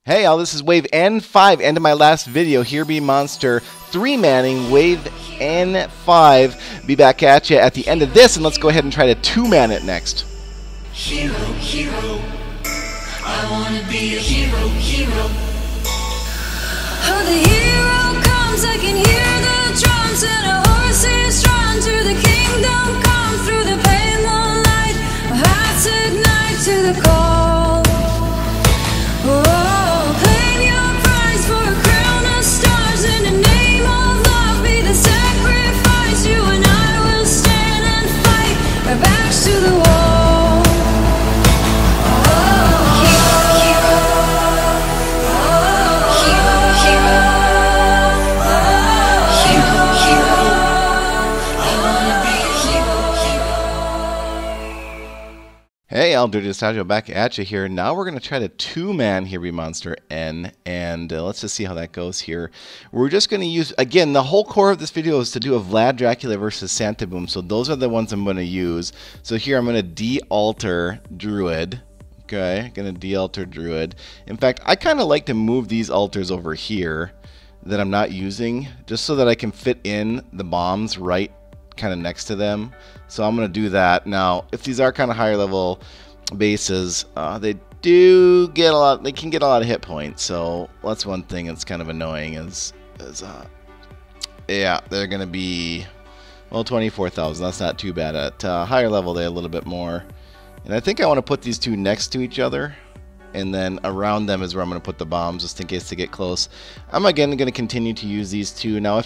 Hey all, this is Wave N5, end of my last video, Here Be Monster, 3-manning Wave N5. Be back at you at the end of this, and let's go ahead and try to 2-man it next. Hero, hero, I wanna be a hero, hero. Oh, the hero comes, I can hear the drums, and a horse is drawn to the kingdom come. Through the pale moonlight, our hearts ignite to the call. Oh, claim your prize for a crown of stars. In the name of love, be the sacrifice. You and I will stand and fight, our backs to the wall. Oh, hero, hero. Oh, hero, hero. Oh, hero, hero. I wanna be a hero, hero. Hey, I'll do Distaggio back at you here. Now we're going to try to 2-man Here Be Monster N, and let's just see how that goes here. We're just going to use, again, the whole core of this video is to do a Vlad Dracula versus Santa Boom, so those are the ones I'm going to use. So here I'm going to de-alter Druid. Okay, going to de-alter Druid. In fact, I kind of like to move these altars over here that I'm not using, just so that I can fit in the bombs right kind of next to them. So I'm going to do that. Now, if these are kind of higher level bases, they do get a lot, they can get a lot of hit points. So that's one thing that's kind of annoying yeah, they're going to be, well, 24,000. That's not too bad. At higher level, they're a little bit more. And I think I want to put these two next to each other. And then around them is where I'm going to put the bombs, just in case they get close. I'm again going to continue to use these two. Now,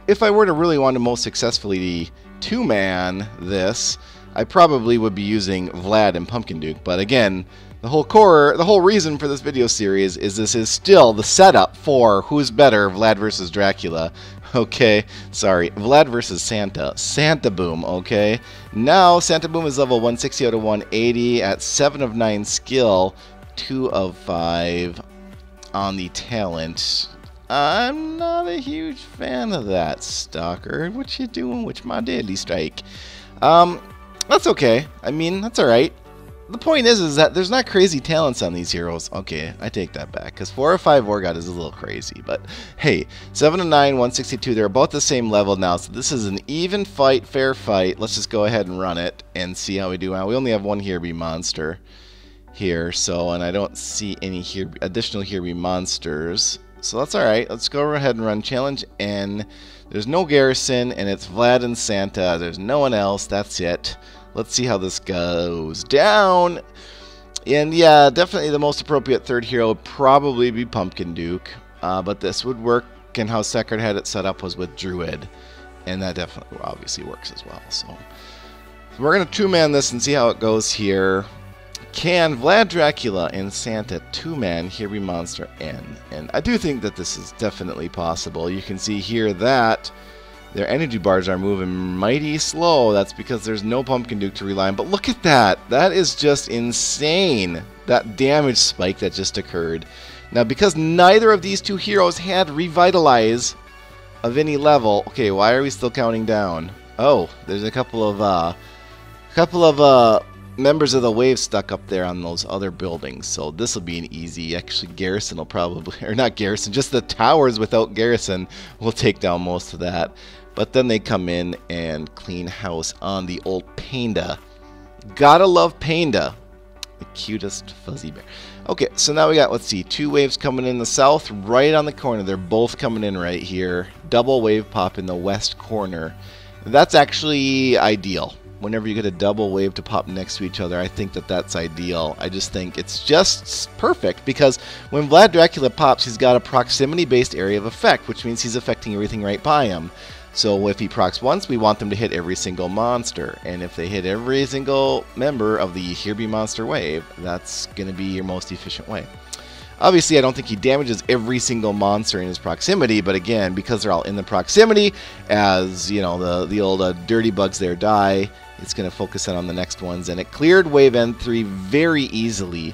if I were to really want to most successfully 2-man this, I probably would be using Vlad and Pumpkin Duke. But again, the whole reason for this video series is this is still the setup for who's better, Vlad versus Dracula. Okay, sorry, Vlad versus Santa. Santa Boom, okay? Now, Santa Boom is level 160 out of 180 at 7 of 9 skill, 2 of 5 on the talent. I'm not a huge fan of that, Stalker. What you doing with my deadly strike? That's okay. I mean, that's alright. The point is that there's not crazy talents on these heroes. Okay, I take that back, because 4 or 5 War God is a little crazy. But hey, 7 of 9, 162, they're about the same level now, so this is an even fight, fair fight. Let's just go ahead and run it and see how we do. Now, we only have one Here Be Monster here, so, and I don't see any additional Here Be Monsters. So that's alright. Let's go ahead and run Challenge N. There's no Garrison, and it's Vlad and Santa. There's no one else. That's it. Let's see how this goes down. And yeah, definitely the most appropriate third hero would probably be Pumpkin Duke. But this would work, and how Sekard had it set up was with Druid. And that definitely obviously works as well. So we're going to 2-man this and see how it goes here. Can Vlad Dracula and Santa 2-man Here Be Monster N? And I do think that this is definitely possible. You can see here that their energy bars are moving mighty slow. That's because there's no Pumpkin Duke to rely on. But look at that. That is just insane. That damage spike that just occurred. Now, because neither of these two heroes had Revitalize of any level. Okay, why are we still counting down? Oh, there's a couple of members of the wave stuck up there on those other buildings, so this will be an easy. Actually, Garrison will probably, or not Garrison, just the towers without Garrison will take down most of that. But then they come in and clean house on the old Panda. Gotta love Panda, the cutest fuzzy bear. Okay, so now we got, let's see, 2 waves coming in the south, right on the corner. They're both coming in right here. Double wave pop in the west corner. That's actually ideal. Whenever you get a double wave to pop next to each other, I think that that's ideal. I just think it's just perfect, because when Vlad Dracula pops, he's got a proximity-based area of effect, which means he's affecting everything right by him. So if he procs once, we want them to hit every single monster. And if they hit every single member of the Here Be Monster wave, that's going to be your most efficient way. Obviously, I don't think he damages every single monster in his proximity, but again, because they're all in the proximity, as, you know, the old dirty bugs there die, it's going to focus in on the next ones. And it cleared Wave N3 very easily.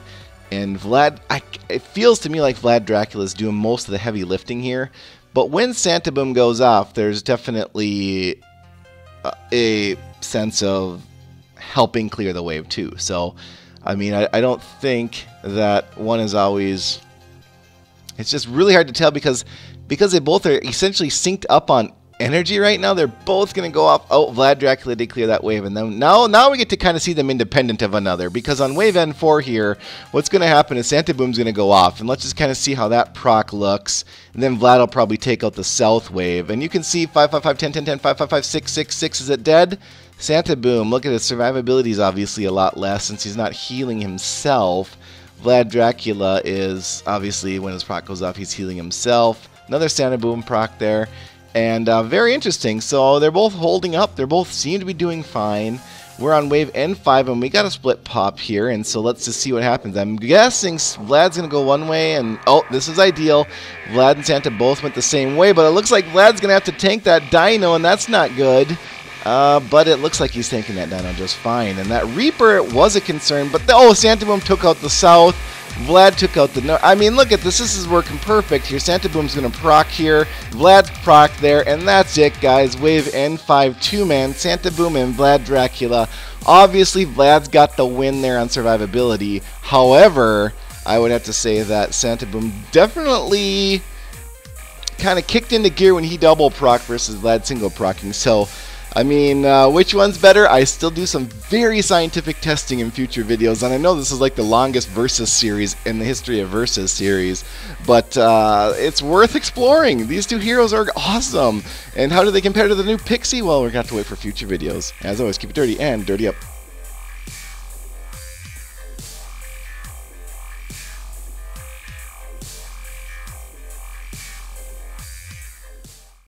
And Vlad, it feels to me like Vlad Dracula is doing most of the heavy lifting here. But when Santa Boom goes off, there's definitely a sense of helping clear the wave too. So I mean, I don't think that one is always It's just really hard to tell because they both are essentially synced up on energy right now. They're both going to go off. Oh, Vlad Dracula did clear that wave. And then now we get to kind of see them independent of another. Because on wave N4 here, what's going to happen is Santa Boom's going to go off. And let's just kind of see how that proc looks. And then Vlad will probably take out the south wave. And you can see 555, 10, 10, 10, 555, 6, 6, 6. Is it dead? Santa Boom, look at his survivability is obviously a lot less since he's not healing himself. Vlad Dracula is, obviously, when his proc goes off, he's healing himself. Another Santa Boom proc there. And very interesting. So they're both holding up. They both seem to be doing fine. We're on wave N5, and we got a split pop here. And so let's just see what happens. I'm guessing Vlad's going to go one way. And, oh, this is ideal. Vlad and Santa both went the same way. But it looks like Vlad's going to have to tank that Dino, and that's not good. But it looks like he's tanking that Dino just fine. And that Reaper, it was a concern. But, oh, Santa Boom took out the south. Vlad took out the north. I mean, look at this. This is working perfect here. Santa Boom's going to proc here. Vlad proc there. And that's it, guys. Wave N5 two-man. Santa Boom and Vlad Dracula. Obviously, Vlad's got the win there on survivability. However, I would have to say that Santa Boom definitely kind of kicked into gear when he double proc versus Vlad single procking. So, I mean, which one's better? I still do some very scientific testing in future videos, and I know this is like the longest Versus series in the history of Versus series, but it's worth exploring. These two heroes are awesome. And how do they compare to the new Pixie? Well, we're going to have to wait for future videos. As always, keep it dirty and dirty up.